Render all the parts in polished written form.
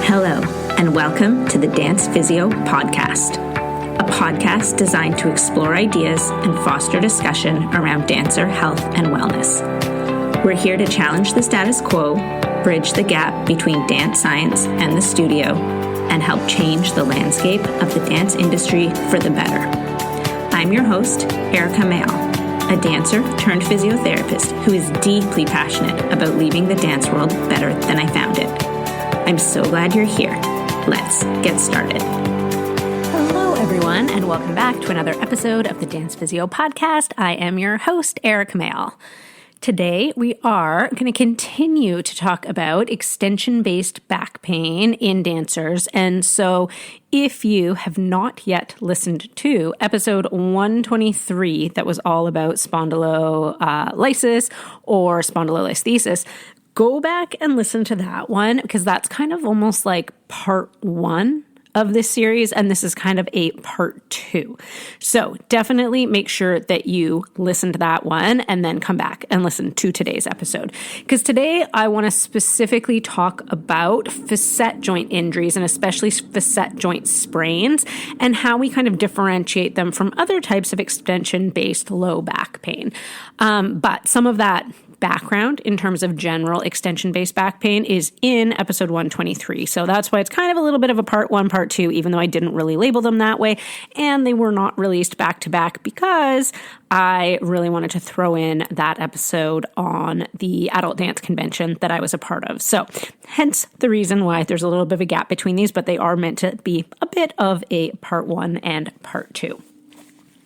Hello, and welcome to the Dance Physio Podcast, a podcast designed to explore ideas and foster discussion around dancer health and wellness. We're here to challenge the status quo, bridge the gap between dance science and the studio, and help change the landscape of the dance industry for the better. I'm your host, Erika Mayall, a dancer turned physiotherapist who is deeply passionate about leaving the dance world better than I found it. I'm so glad you're here. Let's get started. Hello, everyone, and welcome back to another episode of the Dance Physio Podcast. I am your host, Erika Mayall. Today, we are going to continue to talk about extension-based back pain in dancers. And so if you have not yet listened to episode 123, that was all about spondylolysis or spondylolisthesis, go back and listen to that one because that's kind of almost like part one of this series, and this is kind of a part two. So definitely make sure that you listen to that one and then come back and listen to today's episode. Because today I want to specifically talk about facet joint injuries and especially facet joint sprains and how we kind of differentiate them from other types of extension-based low back pain. But some of that background in terms of general extension-based back pain is in episode 123. So that's why it's kind of a little bit of a part one, part two, even though I didn't really label them that way. And they were not released back to back because I really wanted to throw in that episode on the adult dance convention that I was a part of. So hence the reason why there's a little bit of a gap between these, but they are meant to be a bit of a part one and part two.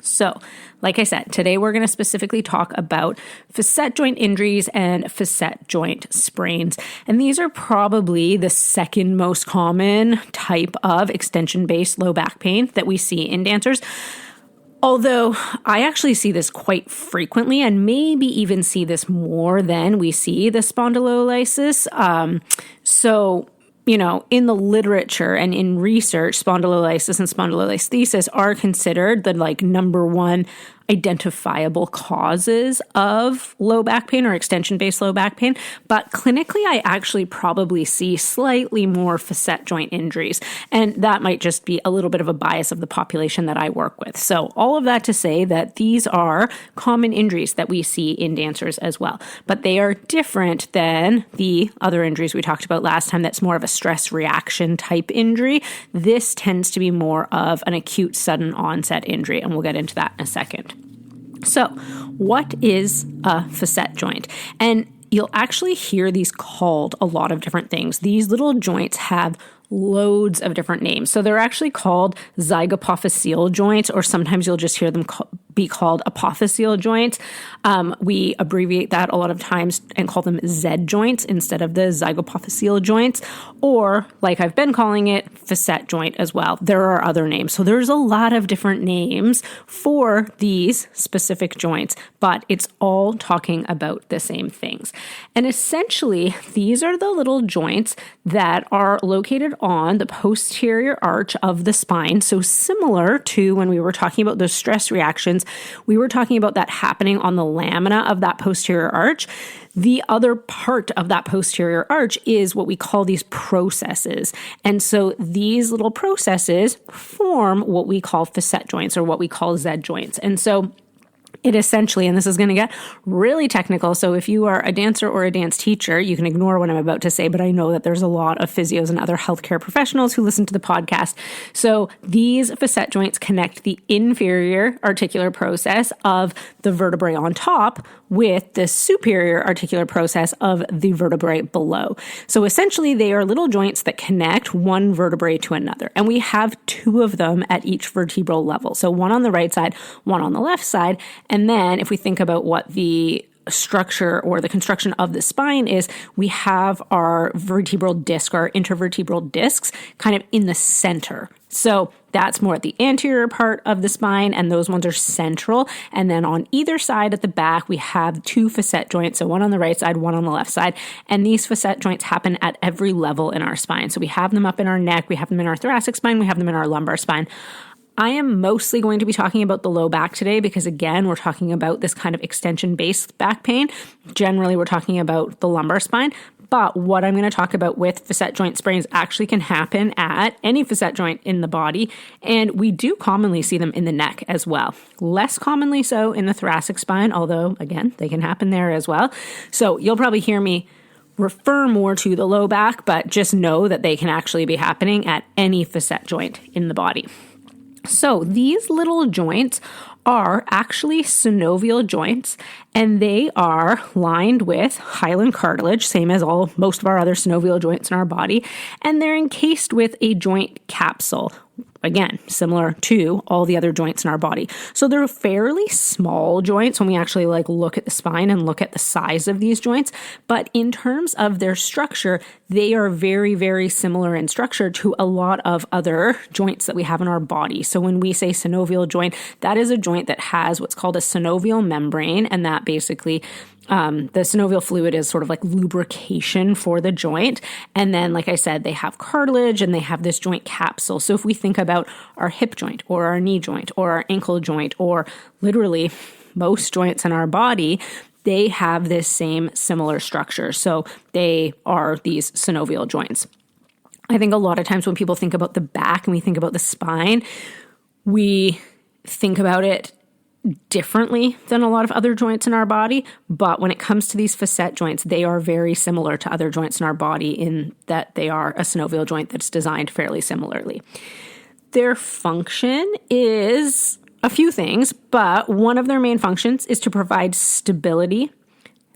So, like I said, today we're going to specifically talk about facet joint injuries and facet joint sprains. And these are probably the second most common type of extension-based low back pain that we see in dancers. Although I actually see this quite frequently and maybe even see this more than we see the spondylolysis. In the literature and in research, spondylolysis and spondylolisthesis are considered the number one identifiable causes of low back pain or extension-based low back pain. But clinically, I actually probably see slightly more facet joint injuries. And that might just be a little bit of a bias of the population that I work with. So all of that to say that these are common injuries that we see in dancers as well. But they are different than the other injuries we talked about last time. That's more of a stress reaction type injury. This tends to be more of an acute sudden onset injury. And we'll get into that in a second. So, what is a facet joint? And you'll actually hear these called a lot of different things. These little joints have loads of different names. So they're actually called zygapophyseal joints, or sometimes you'll just hear them be called apophyseal joints. We abbreviate that a lot of times and call them Z joints instead of the zygapophyseal joints, or like I've been calling it, facet joint as well. There are other names. So there's a lot of different names for these specific joints, but it's all talking about the same things. And essentially, these are the little joints that are located on the posterior arch of the spine. So similar to when we were talking about those stress reactions, we were talking about that happening on the lamina of that posterior arch. The other part of that posterior arch is what we call these processes. And so these little processes form what we call facet joints or what we call Z joints. And so it essentially, and this is going to get really technical, so if you are a dancer or a dance teacher, you can ignore what I'm about to say, but I know that there's a lot of physios and other healthcare professionals who listen to the podcast. So these facet joints connect the inferior articular process of the vertebrae on top with the superior articular process of the vertebrae below. So essentially, they are little joints that connect one vertebrae to another. And we have two of them at each vertebral level. So one on the right side, one on the left side. And then if we think about what the structure or the construction of the spine is, we have our vertebral disc, our intervertebral discs kind of in the center. So that's more at the anterior part of the spine, and those ones are central. And then on either side at the back, we have two facet joints. So one on the right side, one on the left side. And these facet joints happen at every level in our spine. So we have them up in our neck, we have them in our thoracic spine, we have them in our lumbar spine. I am mostly going to be talking about the low back today because, again, we're talking about this kind of extension-based back pain. Generally, we're talking about the lumbar spine, But what I'm going to talk about with facet joint sprains actually can happen at any facet joint in the body, and we do commonly see them in the neck as well. Less commonly so in the thoracic spine, although, again, they can happen there as well. So you'll probably hear me refer more to the low back, but just know that they can actually be happening at any facet joint in the body. So these little joints are actually synovial joints, and they are lined with hyaline cartilage, same as most of our other synovial joints in our body, and they're encased with a joint capsule. Again, similar to all the other joints in our body. So they're fairly small joints when we actually look at the spine and look at the size of these joints. But in terms of their structure, they are very, very similar in structure to a lot of other joints that we have in our body. So when we say synovial joint, that is a joint that has what's called a synovial membrane, and that basically the synovial fluid is sort of like lubrication for the joint. And then, like I said, they have cartilage and they have this joint capsule. So if we think about our hip joint or our knee joint or our ankle joint or literally most joints in our body, they have this same similar structure. So they are these synovial joints. I think a lot of times when people think about the back and we think about the spine, we think about it differently than a lot of other joints in our body. But when it comes to these facet joints, they are very similar to other joints in our body in that they are a synovial joint that's designed fairly similarly. Their function is a few things, but one of their main functions is to provide stability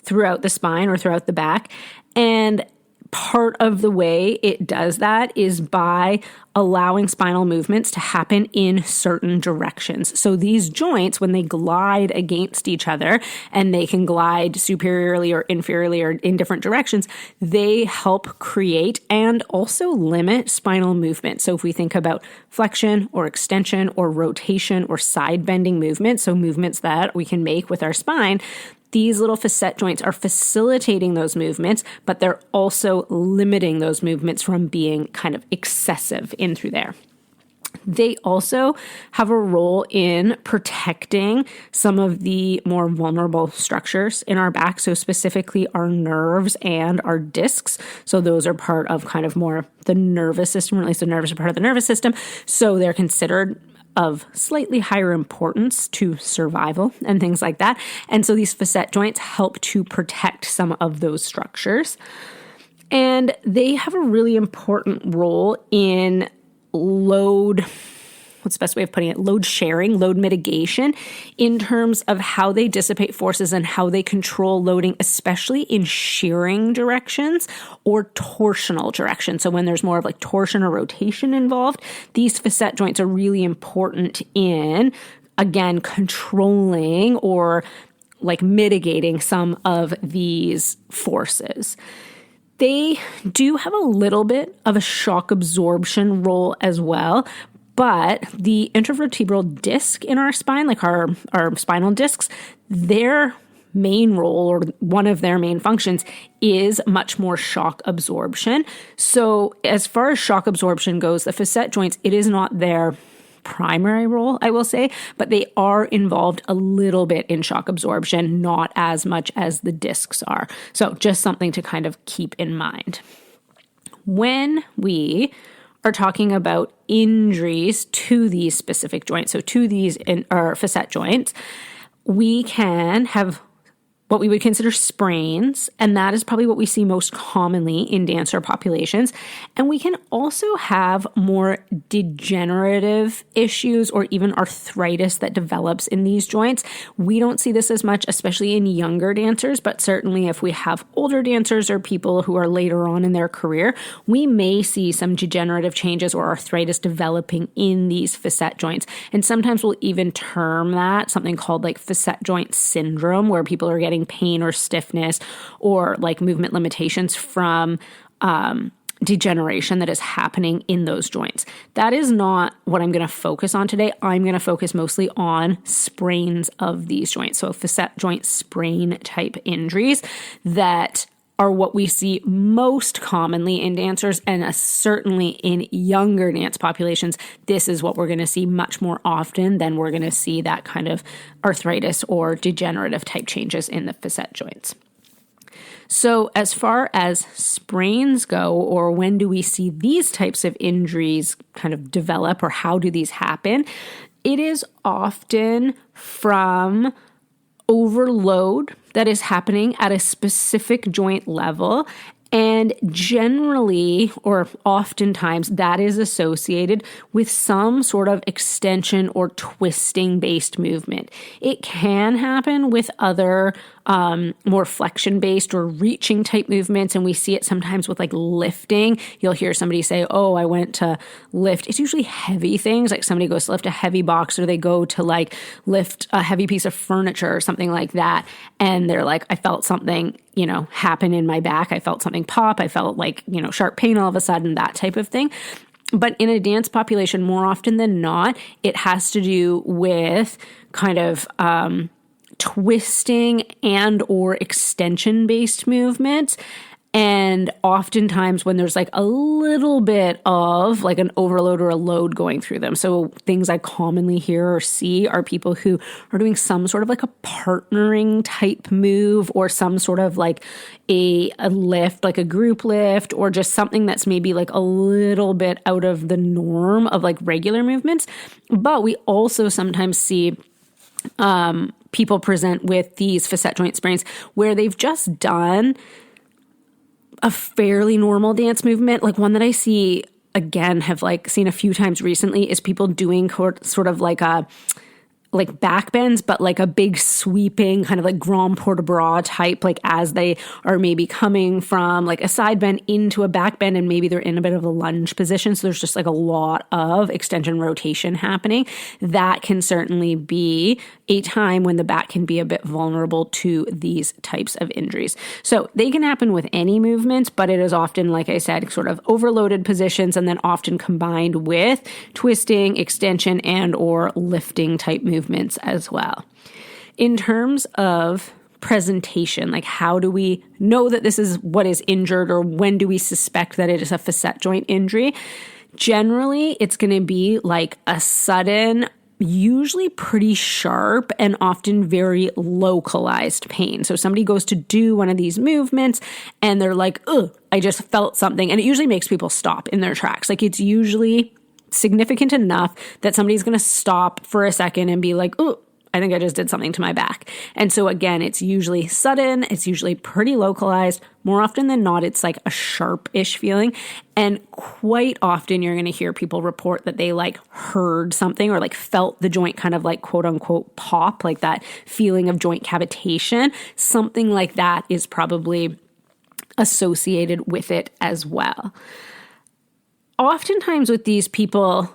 throughout the spine or throughout the back. And part of the way it does that is by allowing spinal movements to happen in certain directions. So these joints, when they glide against each other, and they can glide superiorly or inferiorly or in different directions, they help create and also limit spinal movement. So if we think about flexion or extension or rotation or side bending movements, so movements that we can make with our spine, these little facet joints are facilitating those movements, but they're also limiting those movements from being kind of excessive in through there. They also have a role in protecting some of the more vulnerable structures in our back, so specifically our nerves and our discs. So those are part of kind of more the nervous system, or at least the nerves are part of the nervous system. So they're considered of slightly higher importance to survival and things like that. And so these facet joints help to protect some of those structures. And they have a really important role in what's the best way of putting it? Load sharing, load mitigation, in terms of how they dissipate forces and how they control loading, especially in shearing directions or torsional directions. So when there's more of like torsion or rotation involved, these facet joints are really important in, again, controlling or like mitigating some of these forces. They do have a little bit of a shock absorption role as well, but the intervertebral disc in our spine, like our spinal discs, their main role or one of their main functions is much more shock absorption. So as far as shock absorption goes, the facet joints, it is not their primary role, I will say, but they are involved a little bit in shock absorption, not as much as the discs are. So just something to kind of keep in mind. When we are talking about injuries to these specific joints, so to these facet joints, we can have what we would consider sprains, and that is probably what we see most commonly in dancer populations. And we can also have more degenerative issues or even arthritis that develops in these joints. We don't see this as much, especially in younger dancers, but certainly if we have older dancers or people who are later on in their career, we may see some degenerative changes or arthritis developing in these facet joints. And sometimes we'll even term that something called like facet joint syndrome, where people are getting pain or stiffness or like movement limitations from degeneration that is happening in those joints. That is not what I'm going to focus on today. I'm going to focus mostly on sprains of these joints. So facet joint sprain type injuries that are what we see most commonly in dancers, and certainly in younger dance populations. This is what we're going to see much more often than we're going to see that kind of arthritis or degenerative type changes in the facet joints. So as far as sprains go, or when do we see these types of injuries kind of develop, or how do these happen? It is often from overload that is happening at a specific joint level. And generally, or oftentimes, that is associated with some sort of extension or twisting based movement. It can happen with other more flexion based or reaching type movements. And we see it sometimes with like lifting. You'll hear somebody say, oh, I went to lift. It's usually heavy things, like somebody goes to lift a heavy box, or they go to like lift a heavy piece of furniture or something like that. And they're like, I felt something, happen in my back. I felt something pop. I felt like, sharp pain all of a sudden, that type of thing. But in a dance population, more often than not, it has to do with kind of twisting and or extension based movements. And oftentimes when there's like a little bit of like an overload or a load going through them. So things I commonly hear or see are people who are doing some sort of like a partnering type move, or some sort of like a lift, like a group lift, or just something that's maybe like a little bit out of the norm of like regular movements. But we also sometimes see people present with these facet joint sprains where they've just done a fairly normal dance movement. Like one that I see, again, have like seen a few times recently, is people doing sort of like back bends, but like a big sweeping kind of like grand port de bras type, like as they are maybe coming from like a side bend into a back bend, and maybe they're in a bit of a lunge position. So there's just like a lot of extension rotation happening. That can certainly be a time when the back can be a bit vulnerable to these types of injuries. So they can happen with any movement, but it is often, like I said, sort of overloaded positions, and then often combined with twisting, extension, and or lifting type movements as well. In terms of presentation, like how do we know that this is what is injured, or when do we suspect that it is a facet joint injury? Generally, it's going to be like a sudden, usually pretty sharp and often very localized pain. So somebody goes to do one of these movements and they're like, ugh, I just felt something. And it usually makes people stop in their tracks. Like it's usually significant enough that somebody's going to stop for a second and be like, oh, I think I just did something to my back. And so again, it's usually sudden. It's usually pretty localized. More often than not, it's like a sharp-ish feeling. And quite often you're going to hear people report that they like heard something, or like felt the joint kind of like quote unquote pop, like that feeling of joint cavitation. Something like that is probably associated with it as well. Oftentimes with these people,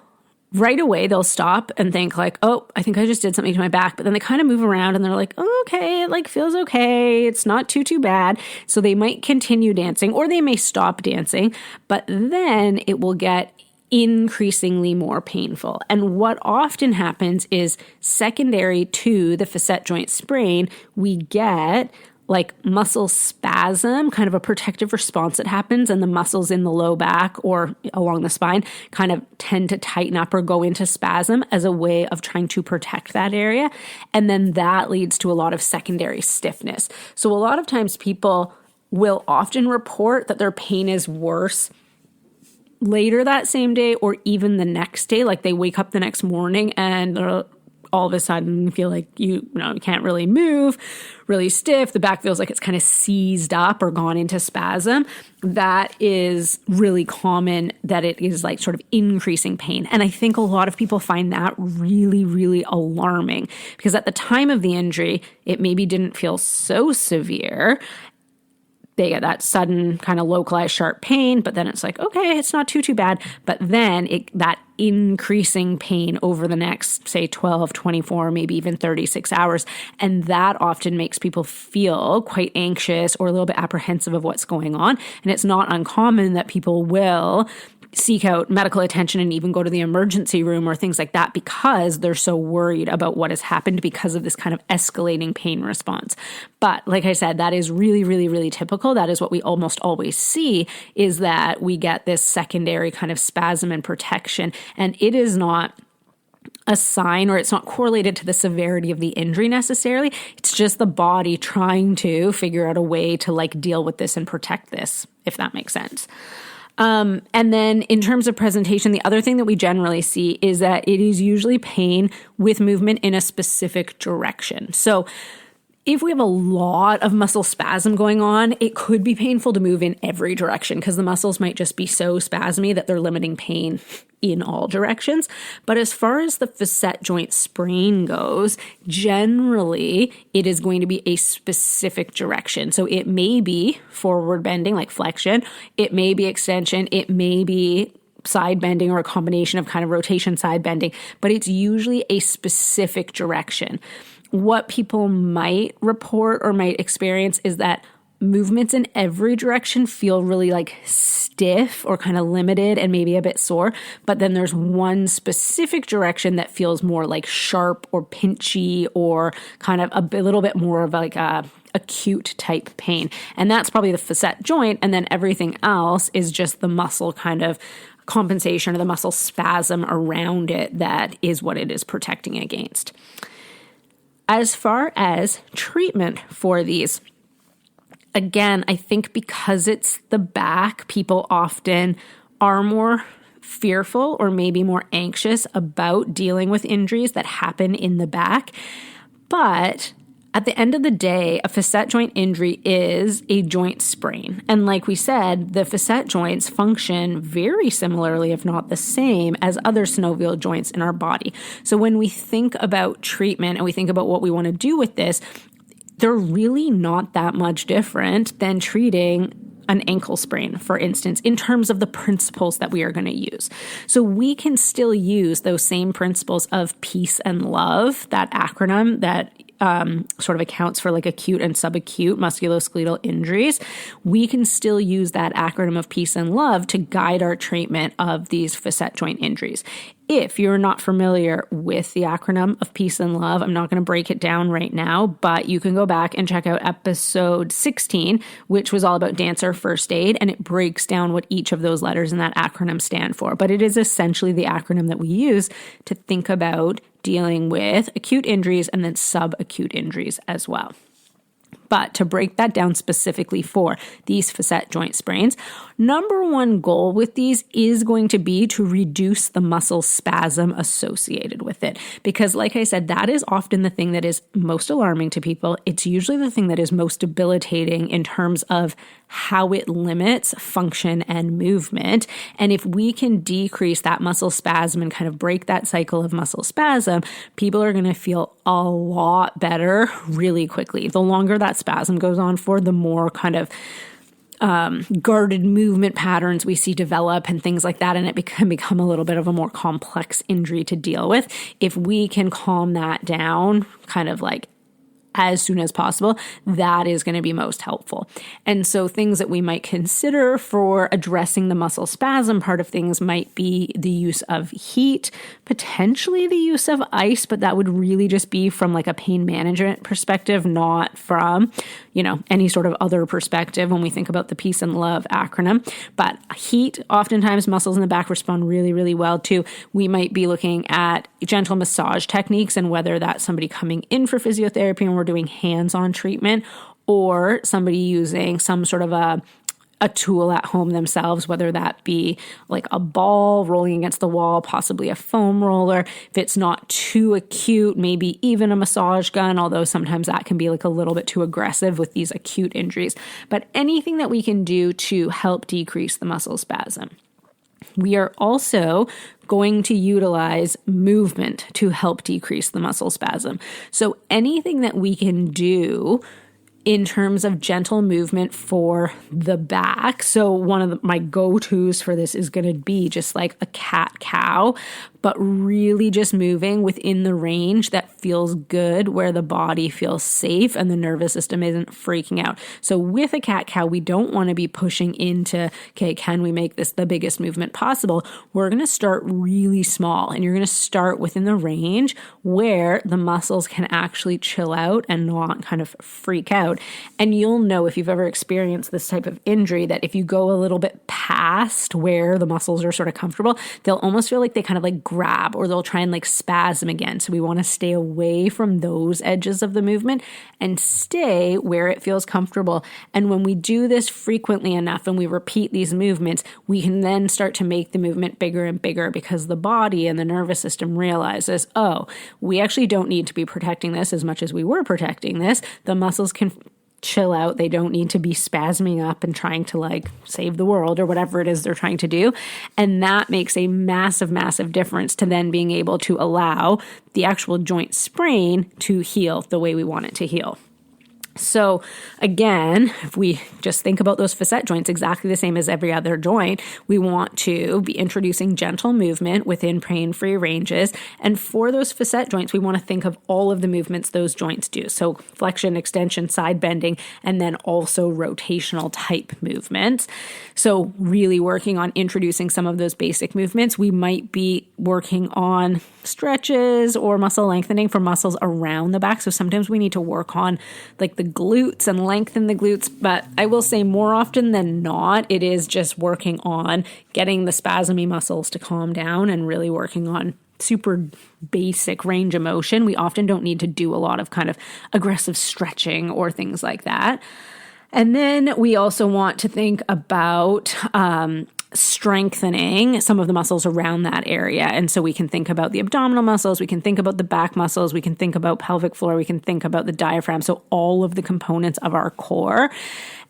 right away they'll stop and think like, oh, I think I just did something to my back. But then they kind of move around and they're like, oh, okay, it like feels okay. It's not too bad. So they might continue dancing, or they may stop dancing, but then it will get increasingly more painful. And what often happens is, secondary to the facet joint sprain, we get like muscle spasm, kind of a protective response that happens, and the muscles in the low back or along the spine kind of tend to tighten up or go into spasm as a way of trying to protect that area. And then that leads to a lot of secondary stiffness. So a lot of times people will often report that their pain is worse later that same day, or even the next day. Like they wake up the next morning and they're all of a sudden feel like you can't really move, really stiff. The back feels like it's kind of seized up or gone into spasm. That is really common, that it is like sort of increasing pain. And I think a lot of people find that really, really alarming, because at the time of the injury, it maybe didn't feel so severe. They get that sudden kind of localized sharp pain, but then it's like, okay, it's not too bad. But then that increasing pain over the next, say, 12, 24, maybe even 36 hours. And that often makes people feel quite anxious or a little bit apprehensive of what's going on. And it's not uncommon that people will seek out medical attention and even go to the emergency room or things like that, because they're so worried about what has happened because of this kind of escalating pain response. But like I said, that is really, really, really typical. That is what we almost always see, is that we get this secondary kind of spasm and protection. And it is not a sign, or it's not correlated to the severity of the injury necessarily. It's just the body trying to figure out a way to like deal with this and protect this, if that makes sense. And then in terms of presentation, the other thing that we generally see is that it is usually pain with movement in a specific direction. So if we have a lot of muscle spasm going on, it could be painful to move in every direction because the muscles might just be so spasmy that they're limiting pain in all directions. But as far as the facet joint sprain goes, generally it is going to be a specific direction. So it may be forward bending, like flexion. It may be extension. It may be side bending or a combination of kind of rotation, side bending, but it's usually a specific direction. What people might report or might experience is that movements in every direction feel really like stiff or kind of limited and maybe a bit sore. But then there's one specific direction that feels more like sharp or pinchy or kind of a little bit more of like a acute type pain. And that's probably the facet joint. And then everything else is just the muscle kind of compensation or the muscle spasm around it that is what it is protecting against. As far as treatment for these, again, I think because it's the back, people often are more fearful or maybe more anxious about dealing with injuries that happen in the back. But at the end of the day, a facet joint injury is a joint sprain. And like we said, the facet joints function very similarly, if not the same, as other synovial joints in our body. So when we think about treatment and we think about what we want to do with this, they're really not that much different than treating an ankle sprain, for instance, in terms of the principles that we are going to use. So we can still use those same principles of peace and love, that acronym that sort of accounts for like acute and subacute musculoskeletal injuries. We can still use that acronym of peace and love to guide our treatment of these facet joint injuries. If you're not familiar with the acronym of peace and love, I'm not going to break it down right now, but you can go back and check out episode 16, which was all about dancer first aid, and it breaks down what each of those letters in that acronym stand for. But it is essentially the acronym that we use to think about dealing with acute injuries and then subacute injuries as well. But to break that down specifically for these facet joint sprains, number one goal with these is going to be to reduce the muscle spasm associated with it. Because like I said, that is often the thing that is most alarming to people. It's usually the thing that is most debilitating in terms of how it limits function and movement. And if we can decrease that muscle spasm and kind of break that cycle of muscle spasm, people are going to feel a lot better really quickly. The longer that spasm goes on for, the more kind of guarded movement patterns we see develop and things like that, and it can become a little bit of a more complex injury to deal with. If we can calm that down, kind of like as soon as possible, that is going to be most helpful. And so things that we might consider for addressing the muscle spasm part of things might be the use of heat, potentially the use of ice, but that would really just be from like a pain management perspective, not from, any sort of other perspective when we think about the peace and love acronym. But heat, oftentimes muscles in the back respond really, really well to. We might be looking at gentle massage techniques and whether that's somebody coming in for physiotherapy and we're doing hands-on treatment, or somebody using some sort of a tool at home themselves, whether that be like a ball rolling against the wall, possibly a foam roller. If it's not too acute, maybe even a massage gun, although sometimes that can be like a little bit too aggressive with these acute injuries. But anything that we can do to help decrease the muscle spasm. We are also going to utilize movement to help decrease the muscle spasm. So anything that we can do in terms of gentle movement for the back. So one of my go-tos for this is going to be just like a cat-cow, but really just moving within the range that feels good, where the body feels safe and the nervous system isn't freaking out. So with a cat-cow, we don't want to be pushing into, okay, can we make this the biggest movement possible? We're going to start really small, and you're going to start within the range where the muscles can actually chill out and not kind of freak out out. And you'll know if you've ever experienced this type of injury that if you go a little bit past where the muscles are sort of comfortable, they'll almost feel like they kind of like grab, or they'll try and like spasm again. So we want to stay away from those edges of the movement and stay where it feels comfortable. And when we do this frequently enough and we repeat these movements, we can then start to make the movement bigger and bigger, because the body and the nervous system realizes, oh, we actually don't need to be protecting this as much as we were protecting this. The muscles can chill out. They don't need to be spasming up and trying to like save the world or whatever it is they're trying to do. And that makes a massive, massive difference to then being able to allow the actual joint sprain to heal the way we want it to heal. So again, if we just think about those facet joints exactly the same as every other joint, we want to be introducing gentle movement within pain-free ranges. And for those facet joints, we want to think of all of the movements those joints do. So flexion, extension, side bending, and then also rotational type movements. So really working on introducing some of those basic movements. We might be working on stretches or muscle lengthening for muscles around the back. So sometimes we need to work on like the glutes and lengthen the glutes, but I will say more often than not, it is just working on getting the spasmy muscles to calm down and really working on super basic range of motion. We often don't need to do a lot of kind of aggressive stretching or things like that. And then we also want to think about strengthening some of the muscles around that area. And so we can think about the abdominal muscles, we can think about the back muscles, we can think about pelvic floor, we can think about the diaphragm. So all of the components of our core.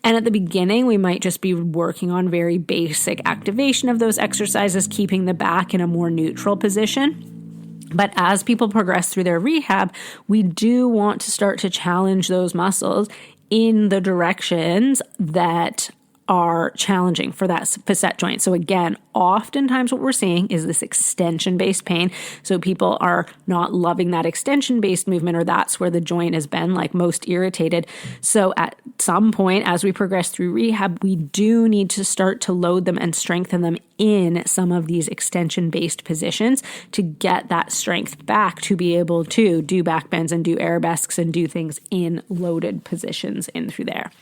And at the beginning, we might just be working on very basic activation of those exercises, keeping the back in a more neutral position. But as people progress through their rehab, we do want to start to challenge those muscles in the directions that are challenging for that facet joint. So again, oftentimes what we're seeing is this extension-based pain. So people are not loving that extension-based movement, or that's where the joint has been like most irritated. So at some point, as we progress through rehab, we do need to start to load them and strengthen them in some of these extension-based positions to get that strength back to be able to do back bends and do arabesques and do things in loaded positions in through there.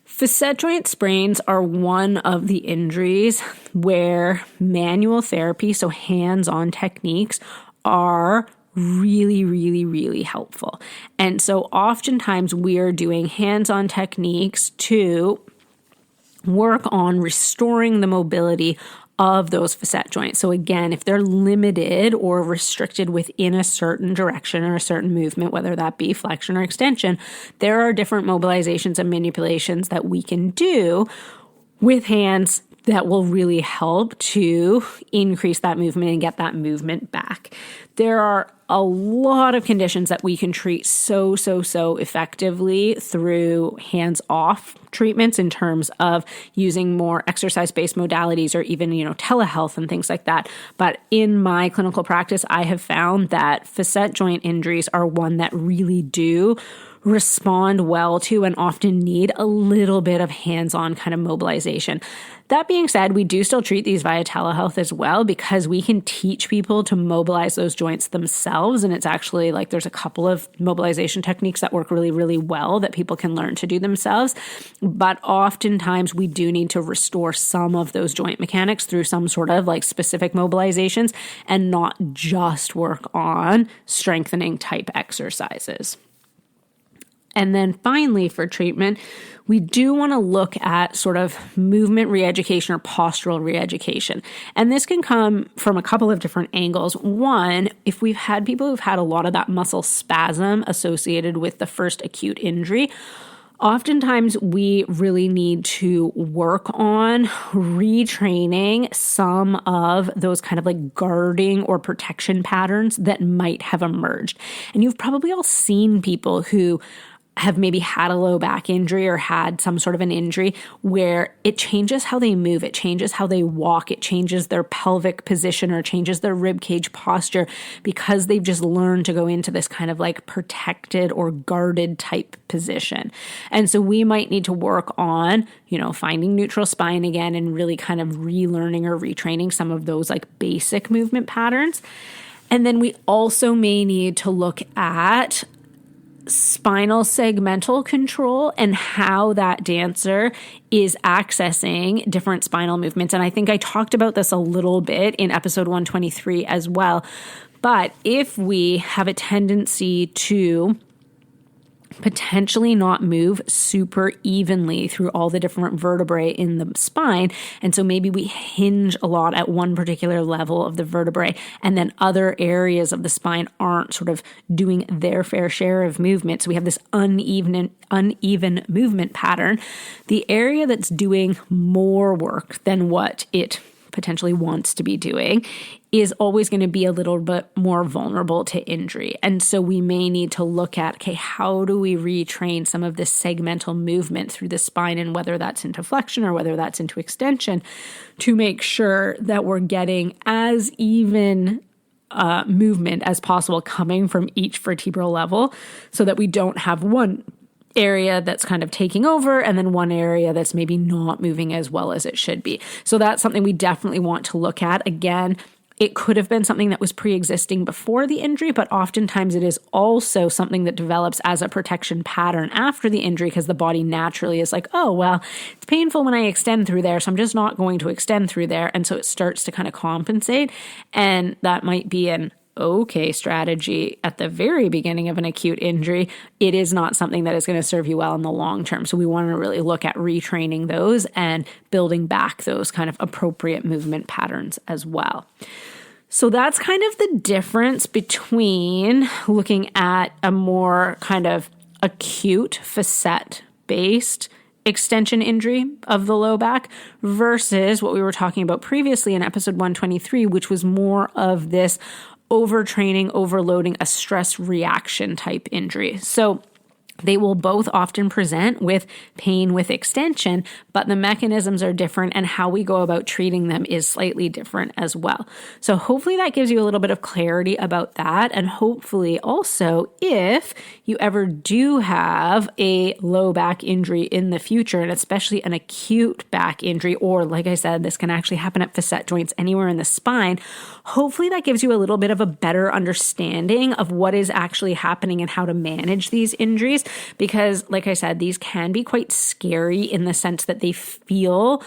Facet joint sprains are one of the injuries where manual therapy, so hands-on techniques, are really, really, really helpful. And so oftentimes we are doing hands-on techniques to work on restoring the mobility of those facet joints. So again, if they're limited or restricted within a certain direction or a certain movement, whether that be flexion or extension, there are different mobilizations and manipulations that we can do with hands that will really help to increase that movement and get that movement back. There are a lot of conditions that we can treat so effectively through hands-off treatments in terms of using more exercise-based modalities or even, telehealth and things like that. But in my clinical practice, I have found that facet joint injuries are one that really do respond well to and often need a little bit of hands-on kind of mobilization. That being said, we do still treat these via telehealth as well, because we can teach people to mobilize those joints themselves. And it's actually like there's a couple of mobilization techniques that work really, really well that people can learn to do themselves. But oftentimes we do need to restore some of those joint mechanics through some sort of like specific mobilizations and not just work on strengthening type exercises. And then finally, for treatment, we do want to look at sort of movement reeducation or postural reeducation. And this can come from a couple of different angles. One, if we've had people who've had a lot of that muscle spasm associated with the first acute injury, oftentimes we really need to work on retraining some of those kind of like guarding or protection patterns that might have emerged. And you've probably all seen people who have maybe had a low back injury or had some sort of an injury where it changes how they move, it changes how they walk, it changes their pelvic position or changes their rib cage posture because they've just learned to go into this kind of like protected or guarded type position. And so we might need to work on, finding neutral spine again and really kind of relearning or retraining some of those like basic movement patterns. And then we also may need to look at spinal segmental control and how that dancer is accessing different spinal movements. And I think I talked about this a little bit in episode 123 as well. But if we have a tendency to potentially not move super evenly through all the different vertebrae in the spine. And so maybe we hinge a lot at one particular level of the vertebrae, and then other areas of the spine aren't sort of doing their fair share of movement. So we have this uneven movement pattern. The area that's doing more work than what it potentially wants to be doing is always going to be a little bit more vulnerable to injury. And so we may need to look at, okay, how do we retrain some of this segmental movement through the spine, and whether that's into flexion or whether that's into extension, to make sure that we're getting as even movement as possible coming from each vertebral level, so that we don't have one area that's kind of taking over and then one area that's maybe not moving as well as it should be. So that's something we definitely want to look at. Again, it could have been something that was pre-existing before the injury, but oftentimes it is also something that develops as a protection pattern after the injury, because the body naturally is like, oh, well, it's painful when I extend through there, so I'm just not going to extend through there. And so it starts to kind of compensate. And that might be an okay strategy at the very beginning of an acute injury. It is not something that is going to serve you well in the long term. So we want to really look at retraining those and building back those kind of appropriate movement patterns as well. So that's kind of the difference between looking at a more kind of acute facet-based extension injury of the low back versus what we were talking about previously in episode 123, which was more of this overtraining, overloading, a stress reaction type injury. So they will both often present with pain with extension, but the mechanisms are different and how we go about treating them is slightly different as well. So hopefully that gives you a little bit of clarity about that. And hopefully also, if you ever do have a low back injury in the future, and especially an acute back injury, or like I said, this can actually happen at facet joints anywhere in the spine, hopefully that gives you a little bit of a better understanding of what is actually happening and how to manage these injuries. Because, like I said, these can be quite scary in the sense that they feel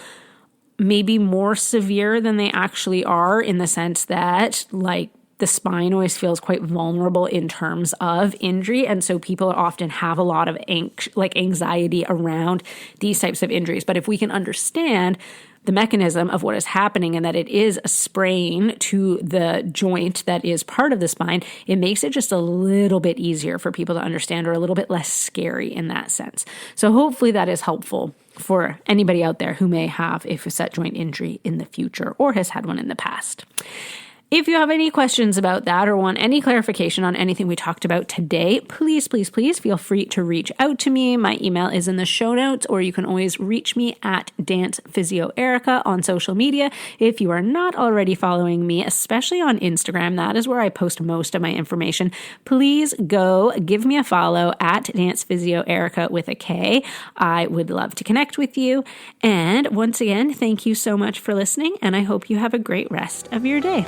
maybe more severe than they actually are, in the sense that, like, the spine always feels quite vulnerable in terms of injury. And so people often have a lot of anxiety around these types of injuries. But if we can understand the mechanism of what is happening and that it is a sprain to the joint that is part of the spine, it makes it just a little bit easier for people to understand, or a little bit less scary in that sense. So hopefully that is helpful for anybody out there who may have a facet joint injury in the future or has had one in the past. If you have any questions about that or want any clarification on anything we talked about today, please feel free to reach out to me. My email is in the show notes, or you can always reach me at Dance Physio Erika on social media. If you are not already following me, especially on Instagram, that is where I post most of my information. Please go give me a follow at Dance Physio Erika with a K. I would love to connect with you. And once again, thank you so much for listening, and I hope you have a great rest of your day.